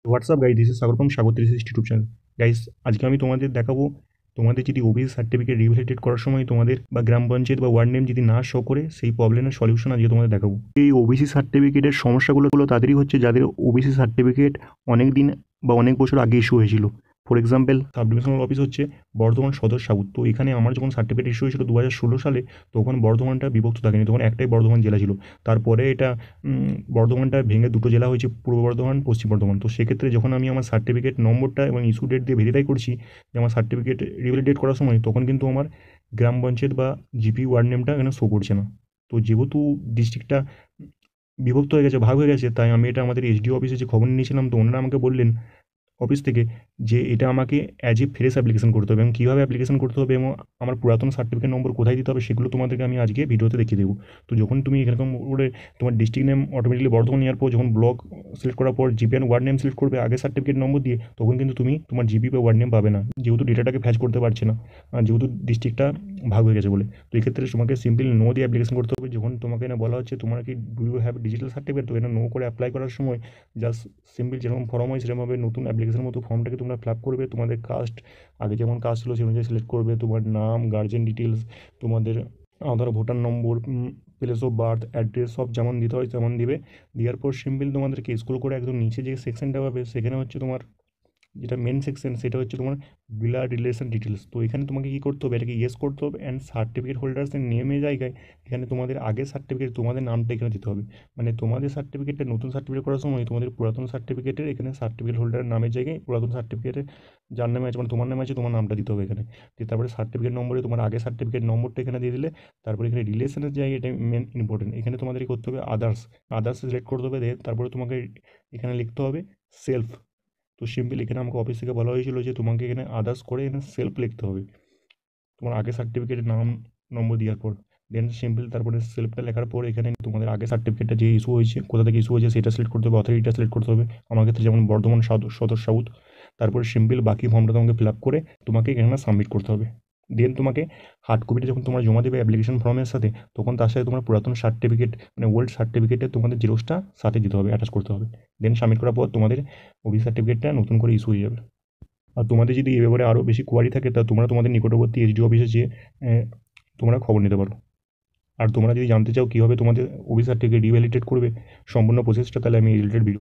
WhatsApp guys, this is Sagar from Sagar 360 YouTube channel. Guys, আজকে আমি তোমাদের দেখাবো তোমাদের যদি ওবিসি সার্টিফিকেট রিভ্যালিডেট করার সময় তোমাদের বা গ্রাম পঞ্চায়েত বা ওয়ার্ড নেম যদি না শো করে, সেই প্রবলেমের সলিউশন আজকে তোমাদের দেখাবো। এই ওবিসি সার্টিফিকেটের সমস্যাগুলো তাদেরই হচ্ছে যাদের ওবিসি সার্টিফিকেট অনেক দিন বা অনেক বছর আগে ইস্যু হয়েছিল। For example, sub divisional office হচ্ছে বর্ধমান সদর সাউথ। তো এখানে আমার যখন সার্টিফিকেট ইস্যু হয়েছিল 2016 সালে, তখন বর্ধমানটা বিভক্ত থাকেনি, তখন একটাই বর্ধমান জেলা ছিল। তারপরে এটা বর্ধমানটা ভেঙে দুটো জেলা হয়েছে, পূর্ব বর্ধমান, পশ্চিম বর্ধমান। তো সেক্ষেত্রে যখন আমি আমার সার্টিফিকেট নম্বরটা এবং ইস্যু ডেট দিয়ে ভেরিফাই করছি যে আমার সার্টিফিকেট রিভ্যালিডেট করার সময়, তখন কিন্তু আমার গ্রাম পঞ্চায়েত বা জিপি ওয়ার্ড নেমটা এখানে শো করছে না। তো যেহেতু ডিস্ট্রিক্টটা বিভক্ত হয়ে গেছে, ভাগ হয়ে গেছে, তাই আমি এটা আমাদের এসডিও অফিসে যে খবর নিয়েছিলাম, তো ওনারা আমাকে বললেন অফিস থেকে যে এটা আমাকে অ্যাজ এ ফ্রেশ অ্যাপ্লিকেশন করতে হবে, এবং কীভাবে অ্যাপ্লিকেশন করতে হবে এবং আমার পুরাতন সার্টিফিকেট নম্বর কোথায় দিতে হবে, সেগুলো তোমাদেরকে আমি আজকে ভিডিওতে দেখিয়ে দেবো। তো যখন তুমি এরকম করে তোমার ডিস্ট্রিক্ট নেম অটোমেটিকলি বর্ধমান নেওয়ার পর, যখন ব্লক সিলেক্ট করার পর GP and ward name select করবে আগে সার্টিফিকেট নম্বর দিয়ে, তখন কিন্তু তুমি তোমার জিপি বা ওয়ার্ড নেম পাবে না, যেহেতু ডেটাটাকে ফ্যাচ করতে পারছে না, যেহেতু ডিস্ট্রিক্টটা ভাগ হয়ে গেছে বলে। তো এক্ষেত্রে তোমাকে সিম্পল নো দিয়ে অ্যাপ্লিকেশন করতে হবে। যখন তোমাকে না বলা হচ্ছে তোমার কি do you have digital certificate, তো এটা নো করে অ্যাপ্লাই করার সময় জাস্ট সিম্পল যেরকম ফর্ম হয় সেরকমভাবে নতুন অ্যাপ্লিকেশনের মতো ফর্মটাকে তোমরা ফিল আপ করবে। তোমাদের কাস্ট, আগে যেমন কাস্ট ছিল সেই অনুযায়ী সিলেক্ট করবে, তোমার নাম, গার্জেন ডিটেলস, তোমাদের Aadhaar, voter number, place of birth, address সব যেমন দিতে হয় তেমন দিবে। দেওয়ার পর সিম্পল তোমাদেরকে স্ক্রল করে একদম নিচে যে সেকশনটা পাবে, সেখানে হচ্ছে তোমার যেটা মেন সেকশন, সেটা হচ্ছে তোমার বিলার রিলেশন ডিটেলস। তো এখানে তোমাকে কী করতে হবে, এটাকে ইয়েস করতে হবে, অ্যান্ড সার্টিফিকেট হোল্ডার্সের নেমের জায়গায় এখানে তোমাদের আগের সার্টিফিকেট তোমাদের নামটা এখানে দিতে হবে। মানে তোমাদের সার্টিফিকেটে নতুন সার্টিফিকেট করার সময় তোমাদের পুরাতন সার্টিফিকেটের এখানে সার্টিফিকেট হোল্ডারের নামের জায়গায় পুরাতন সার্টিফিকেটের যার নামে আছে, মানে তোমার নামে আছে, তোমার নামটা দিতে হবে এখানে। দিয়ে তারপরে সার্টিফিকেট নম্বরে তোমার আগের সার্টিফিকেট নম্বরটা এখানে দিয়ে দিলে, তারপরে এখানে রিলেশনের জায়গায়, এটা মেন ইম্পর্টেন্ট, এখানে তোমাদের করতে হবে আদার্স। আদার্স সিলেক্ট করতে হবে, দিয়ে তারপরে তোমাকে এখানে লিখতে হবে সেলফ। তো সিম্পল এখানে আমাকে অফিস থেকে বলা হয়েছিল যে তোমাকে এখানে আদার্স করে এখানে সেলফ লিখতে হবে তোমার আগে সার্টিফিকেটের নাম নম্বর দেওয়ার পর। দেন সিম্পল তারপরে সেলফটা লেখার পর এখানে তোমাদের আগে সার্টিফিকেটটা যে ইস্যু হয়েছে, কোথা থেকে ইস্যু হয়েছে সেটা সিলেক্ট করতে হবে, অথরিটিটা সিলেক্ট করতে হবে। আমার ক্ষেত্রে যেমন বর্ধমান সদর সাউথ। তারপরে সিম্পল বাকি ফর্মটা তোমাকে ফিল আপ করে তোমাকে এখানে সাবমিট করতে হবে। দেন তোমাকে হার্ড কপিটা যখন তোমরা জমা দেবে অ্যাপ্লিকেশন ফর্মের সাথে, তখন তার সাথে তোমার পুরাতন সার্টিফিকেট, মানে ওল্ড সার্টিফিকেটে তোমাদের জেরক্সটা সাথে দিতে হবে, অ্যাটাচ করতে হবে। দেন সাবমিট করার পর তোমাদের ওবিসি সার্টিফিকেটটা নতুন করে ইস্যু হয়ে যাবে। আর তোমাদের যদি এ ব্যাপারে আরও বেশি কোয়ারি থাকে, তা তোমরা তোমাদের নিকটবর্তী এসডিও অফিসে যেয়ে তোমরা খবর নিতে পারো। আর তোমরা যদি জানতে চাও কীভাবে তোমাদের ওবিসি সার্টিফিকেট রিভ্যালিডেট করবে সম্পূর্ণ প্রসেসটা, তাহলে আমি রিলেটেড ভিডিও